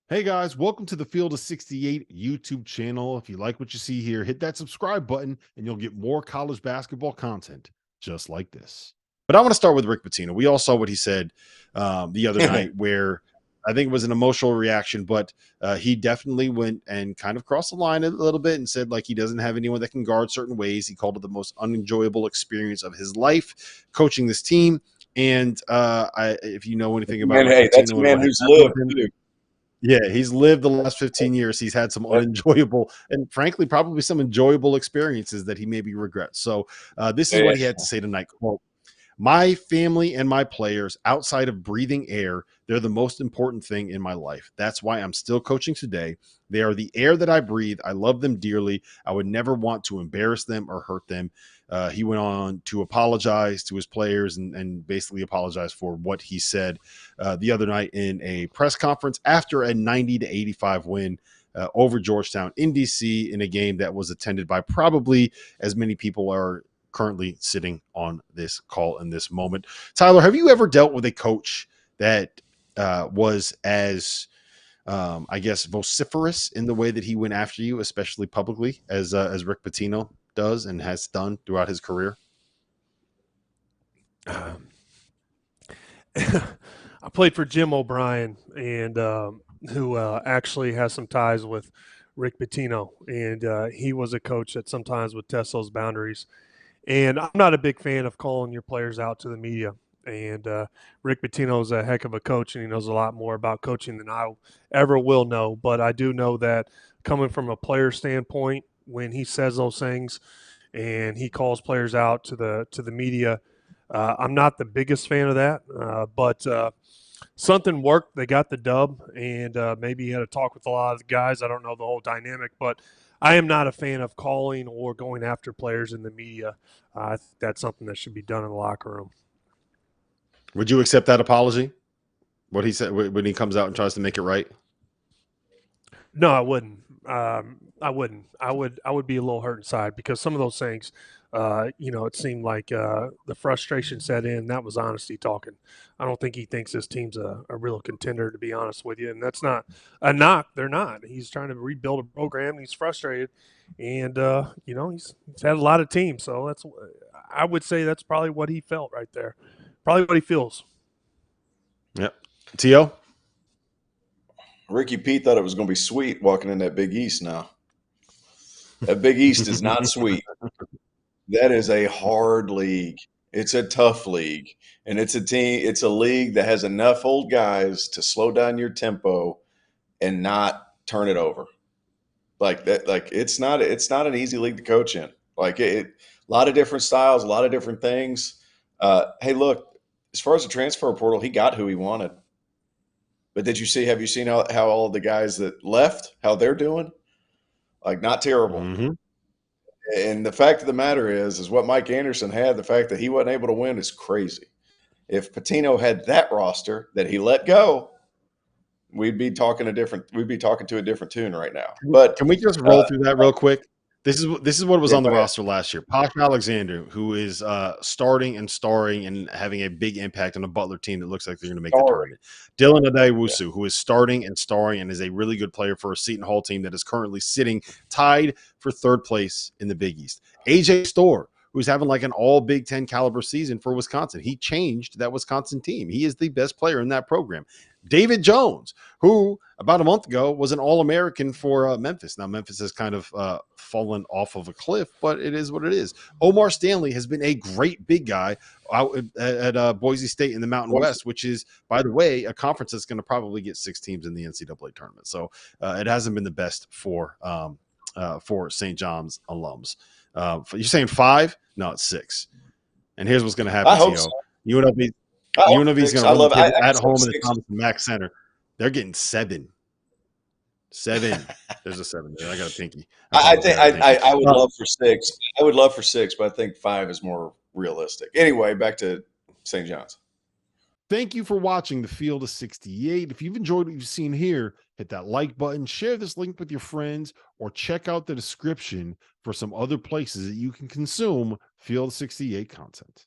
Hey guys, welcome to the Field of 68 YouTube channel. If you like what you see here, hit that subscribe button and you'll get more college basketball content just like this. But I want to start with Rick Pitino. We all saw what he said the other night, where I think it was an emotional reaction, but he definitely went and kind of crossed the line a little bit and said like he doesn't have anyone that can guard certain ways. He called it the most unenjoyable experience of his life coaching this team. And if you know anything about Man, Rick hey, that's Pitino a and man what has who's happened lived with him, too. yeah, he's lived the last 15 years. He's had some unenjoyable and frankly, probably some enjoyable experiences that he maybe regrets. So this is Yeah. what he had to say tonight. Quote, my family and my players outside of breathing air, they're the most important thing in my life. That's why I'm still coaching today. They are the air that I breathe. I love them dearly. I would never want to embarrass them or hurt them. He went on to apologize to his players and basically apologize for what he said the other night in a press conference after a 90-85 win over Georgetown in DC in a game that was attended by probably as many people are currently sitting on this call in this moment. Tyler, have you ever dealt with a coach that was as I guess vociferous in the way that he went after you, especially publicly, as Rick Pitino does and has done throughout his career? I played for Jim O'Brien, and who actually has some ties with Rick Pitino, and he was a coach that sometimes would test those boundaries. And I'm not a big fan of calling your players out to the media. And Rick Pitino is a heck of a coach, and he knows a lot more about coaching than I ever will know. But I do know that coming from a player standpoint, when he says those things and he calls players out to the media, I'm not the biggest fan of that. But something worked. They got the dub, and maybe he had a talk with a lot of the guys. I don't know the whole dynamic, but I am not a fan of calling or going after players in the media. I think that's something that should be done in the locker room. Would you accept that apology? What he said when he comes out and tries to make it right? No, I wouldn't. I wouldn't. I would be a little hurt inside because some of those things, it seemed like the frustration set in. That was honesty talking. I don't think he thinks this team's a real contender, to be honest with you. And that's not a knock. They're not. He's trying to rebuild a program. He's frustrated, and he's had a lot of teams. So I would say that's probably what he felt right there. Probably what he feels. Yep. T.O.? Ricky Pete thought it was going to be sweet walking in that Big East now. That Big East is not sweet. That is a hard league. It's a tough league. And it's a league that has enough old guys to slow down your tempo and not turn it over. Like that, like it's not an easy league to coach in. Like a lot of different styles, a lot of different things. Hey, look, as far as the transfer portal, he got who he wanted. But have you seen how all of the guys that left, how they're doing? Like not terrible. Mm-hmm. And the fact of the matter is what Mike Anderson had, the fact that he wasn't able to win is crazy. If Patino had that roster that he let go, we'd be talking to a different tune right now. But Can we just roll through that real quick? This is what was yeah, on the go ahead. roster last year. Posh Alexander, who is starting and starring and having a big impact on a Butler team that looks like they're going to make the Sorry. tournament. Dylan Yeah. Adewusu, who is starting and starring and is a really good player for a Seton Hall team that is currently sitting tied for third place in the Big East. AJ Storr, who's having like an all Big Ten caliber season for Wisconsin. He changed that Wisconsin team. He is the best player in that program. David Jones, who about a month ago was an All-American for Memphis. Now, Memphis has kind of fallen off of a cliff, but it is what it is. Omar Stanley has been a great big guy out at Boise State in the Mountain West, which is, by the way, a conference that's going to probably get 6 teams in the NCAA tournament. So it hasn't been the best for St. John's alums. You're saying 5? No, it's 6. And here's what's going to happen, I hope T.O. so. UNLV I hope UNLV is going six. to run the I table hope at home in the six. Thomas Mack Center. They're getting 7. 7. There's a 7 there. I got a pinky. I think I would Uh, love for 6. I would love for 6, but I think 5 is more realistic. Anyway, back to St. John's. Thank you for watching the Field of 68. If you've enjoyed what you've seen here, hit that like button, share this link with your friends, or check out the description for some other places that you can consume Field of 68 content.